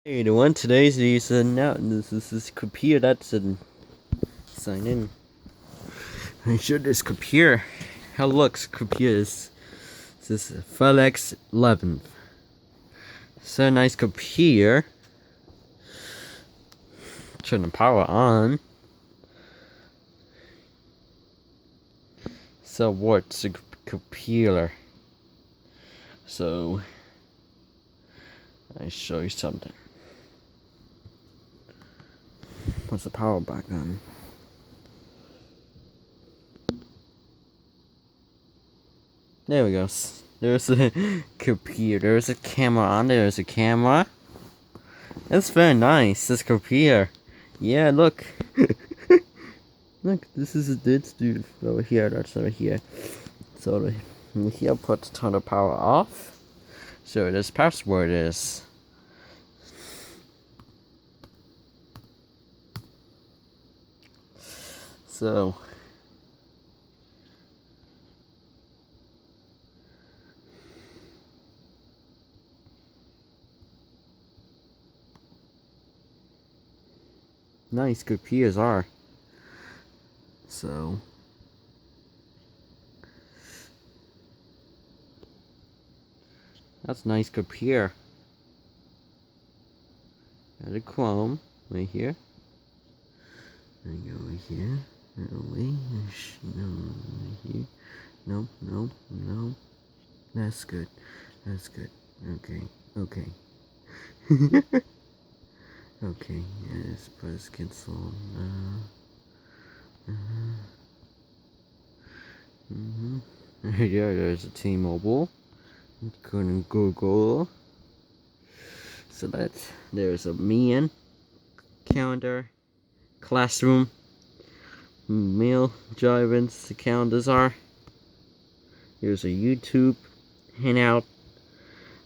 Hey everyone, today's now this is this computer that's sign in. I showed this computer. How it looks computers. This is Felix 11. So nice computer. Turn the power on. So what's a computer? So I show you something. What's the power back on? There we go. There's a computer. There's a camera on. There's a camera. That's very nice. This computer. Yeah, look. Look, this is this dude over here. That's over here. So here, turn the power off. So this password is. So. Nice computers are. So. That's nice computer. Got a Chrome right here. And go over here. No, here. Nope, nope, nope. That's good. That's good. Okay, okay. Okay, yes, press cancel. Yeah, there's a T-Mobile. Go to Google. Select. There's a meeting, calendar, classroom, mail, drivings. The calendars are. Here's a YouTube, Hangout.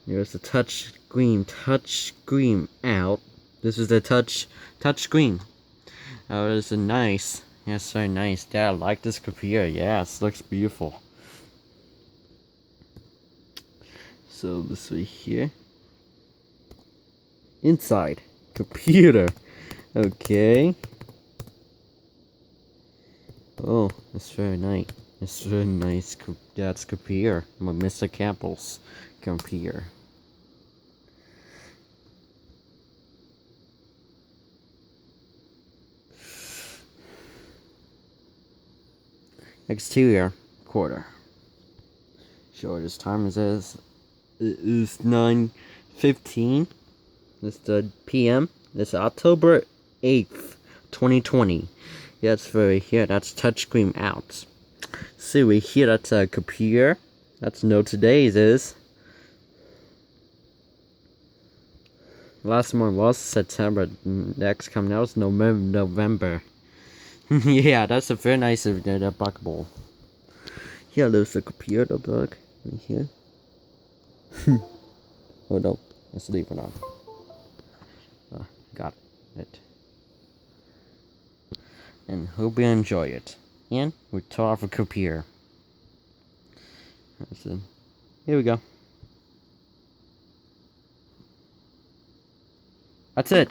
There's a touch screen out. This is the touch screen. Oh, this is nice. Yes, very nice. Dad, I like this computer. Yes, looks beautiful. So this right here. Inside computer. Okay. Oh, that's very nice. It's very nice. Dad's computer. Mr. Campos' computer. Exterior quarter. Shortest time is 9:15. It's the PM. It's October 8th, 2020. Yeah, that's very here. That's touchscreen out. See, we here. That's a computer. That's no today's is. Last one was September. Next coming out is November. Yeah, that's a very nice buckable. Here, there's a computer book right here. Oh no, let's leave it on. Got it. And hope you enjoy it. And we tore off a computer. So, here we go. That's it.